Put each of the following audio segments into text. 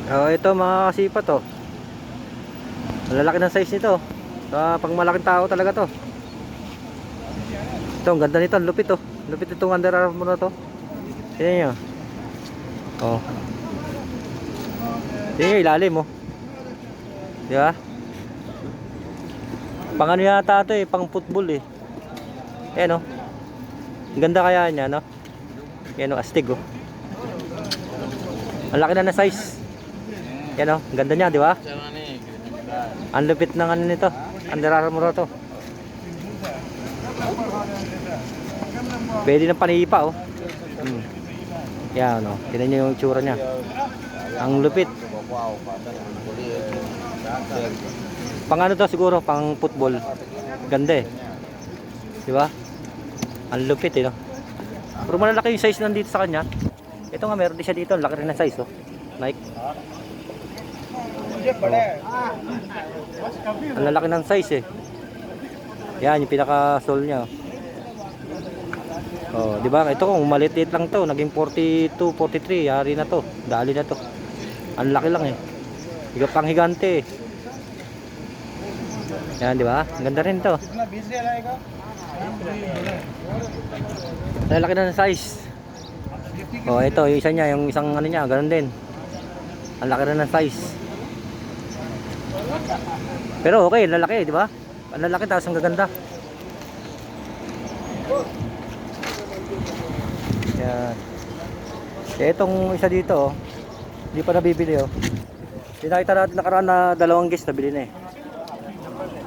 Oh, ito mga kasipa to. Malalaki ng size nito. Pang malaking tao talaga to. Ito, ang ganda nito, ang lupit to. Lupit itong Under Armour na to. Tingnan nyo. Oh. Tingnan nyo, ilalim oh. Di ba? Pang ano yata ito eh, pang football eh. Ayan oh. Ang ganda kaya niya, no? Yan oh, astig oh. Ang laki na na size. Yan oh, ang ganda niya, di ba? Ang lupit ng ano nito, Under Armour to. Pwede ng panipa oh. Yan oh, tingnan niyo yung itsura niya. Ang lupit. Pang ano to siguro, pang football. Ganda eh. Di ba? Ang lupit eh no. Pero malalaki yung size nandito sa kanya. Ito nga meron din siya dito, laki rin ng size oh. Nike. Ang lalaki ng size eh. Yan yung pinaka sole niya. Oh, di ba? Ito kung maliit lang to, naging 42, 43, yari na to. Dali na to. Ang laki lang eh. Higa pang higante eh. Yan, di ba? Ang ganda rin to. Ang laki na ng size. Oh, ito yung isa niya, yung isang ano niya, ganoon din. Ang laki na ng size. Pero okay, lalaki, di ba? Ang lalaki tapos ang gaganda. Yan. Itong isa dito, oh, hindi pa nabibili oh. Pinakita natin nakaraan na dalawang guest nabili na eh.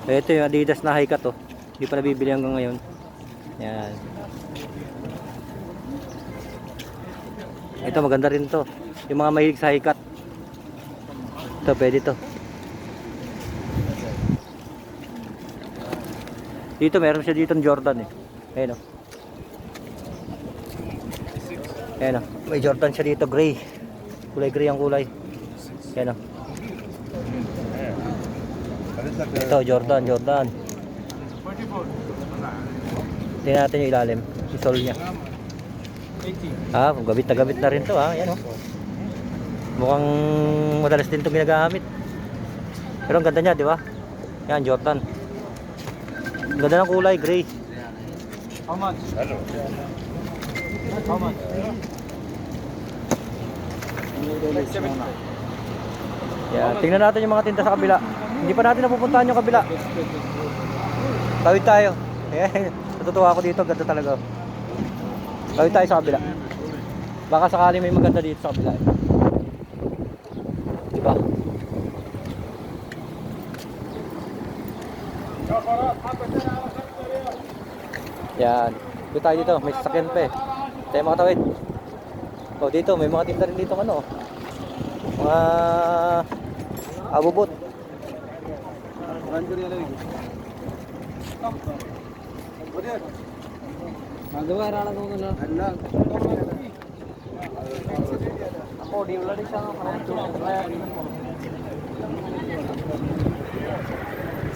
Ito yung Adidas na high cut oh. Hindi pa nabibili hanggang ngayon. Yan. Ito maganda rin to. Yung mga mahilig sa high cut. Ito pwede to. Dito meron siya dito ng Jordan eh. Ayun oh. Ayan o, may Jordan siya dito, gray. Kulay gray ang kulay. Ayan o. Ito, Jordan. Tingnan natin yung ilalim, yung sole nya. Gabit na gabit na rin to ha. Ayan o. Mukhang madalas din itong ginagamit. Pero ang ganda nya, di ba? Ayan, Jordan. Ang ganda ng kulay, gray. How much? Hello. How much? Yeah, tingnan natin yung mga tinda sa kabila. Hindi pa natin napupuntahan yung kabila. Tawid tayo. Ayan, natutuwa ako dito, ganda talaga. Tawid tayo sa kabila. Baka sakali may maganda dito sa kabila. Diba? Yan. Dito tayo dito, may sasakyan pa eh. Tayo makatawid. Oh, dito may mga tinda rin dito ano. Mga abubot.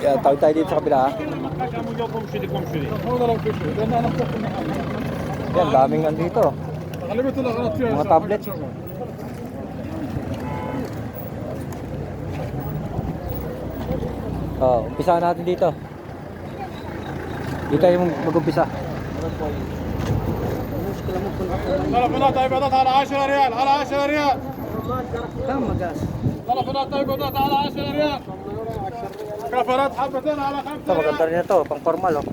Yeah, tawid tayo dito sa kabila ha. Yan, daming nandito. Mga tablet. Oh, umpisahan natin dito. Dito tayo mag-umpisa. تلفونات ايبادات على 10 ريال على 10 ريال كم مقاس تلفونات ايبادات على 10 ريال كفرات حبتين على 5 Ito, maganda rin ito, pang formal oh.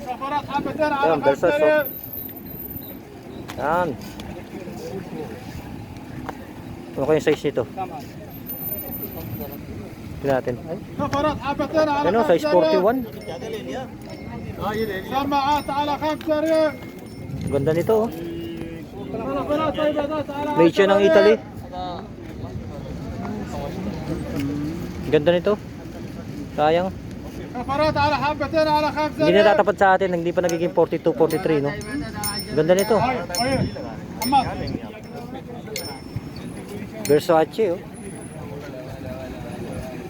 كفرات حبتين على Ayan, 5 versus oh. ريال Yan. Ano kayong size nito? Tignan natin. كفرات حبتين على Ano, 5 size 41? سماعات على 5 ريال Ganda nito oh. تلفونات ايبادات على Made siya ng Italy. Ganda nito. Sayang. كفرات على حبتين على 5 Hindi ريال na tatapat sa atin, hindi pa nagiging 42, 43 no. Ganda nito. محمد Versace oh.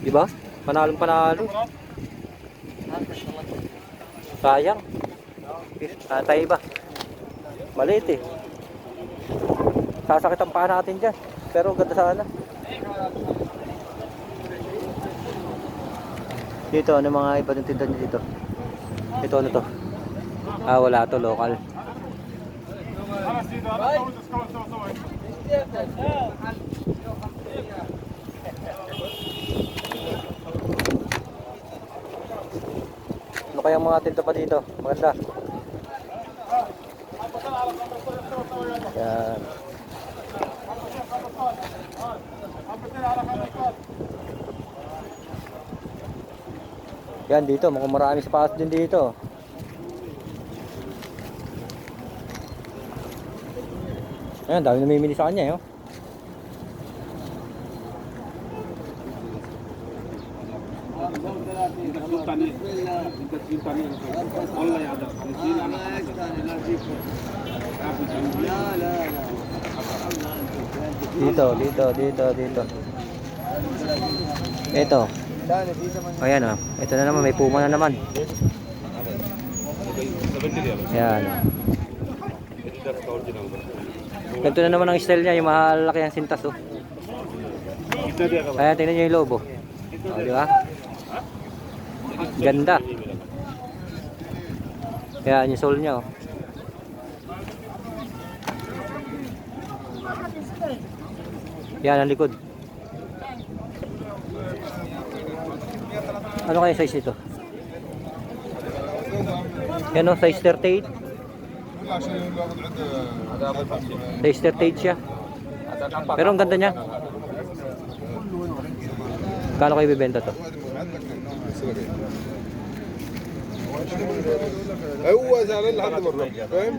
Diba? Panalong panalo. Sayang. Tayo iba. Maliit eh. Sasakit ang paa natin dyan. Pero ganda sana. Dito, ano mga iba ng tinda niyo dito? Ito ano to? Ah, wala to, local. خلاص سيدي هذا طاوله تسكون سوا سوا. Ano kayang mga tinda pa dito? Maganda. Yan. Yan dito, mukhang marami sapatos din dito. Ayan, dami namimili sa kanya, eh, oh. Dito. Ito. Ayan, oh. Ito na naman, may Puma na naman. Ayan. Ganito na naman ang style niya, yung malalaki ang sintas, oh. Ayan, tingnan niyo yung lobo. Oh, di ba? Ganda. Ayan, yung sole niya, oh. Yan ang likod. Ano kaya size nito? Yan, oh, size 38. Size 38 siya. Pero ang ganda niya. Kano kayo bibenta to? هو زعلان لحد ما نروح فاهم؟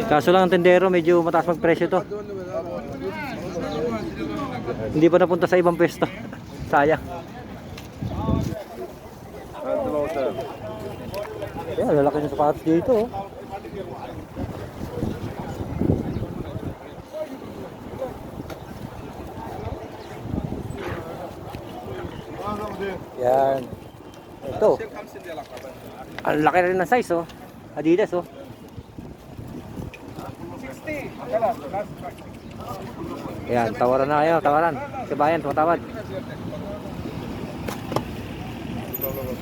Kaso lang ang tendero, medyo mataas magpresyo to. Hindi pa napunta sa ibang pwesto. Sayang. Ayan, lalaki ng sapatos dito, oh. Yan. Ito. Ang laki rin ng size, oh. Adidas, oh. Yan, tawaran na kayo, tawaran. Kabayan, tumatawad.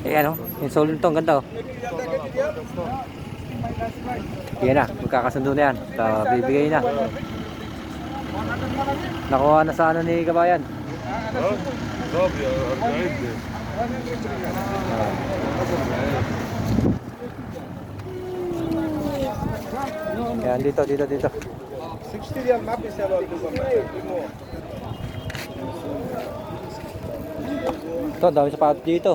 Ayan, oh. Yung sole nito, ang ganda, oh. Yan na, magkakasundo na yan. So, bibigay na. Nakuha na sa ano ni Kabayan. Yan, dito. 60 ريال ما بيساوي Ito, dami sapatos dito.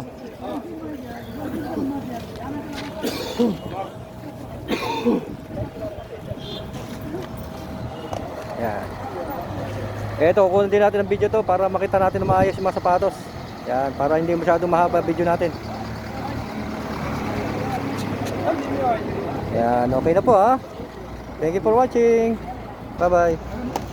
Yan. Ito, kukunin din natin ang video to para makita natin na maayos yung mga sapatos. Yan, para hindi masyadong mahaba video natin. Yan, okay na po, ha. Thank you for watching. Bye bye.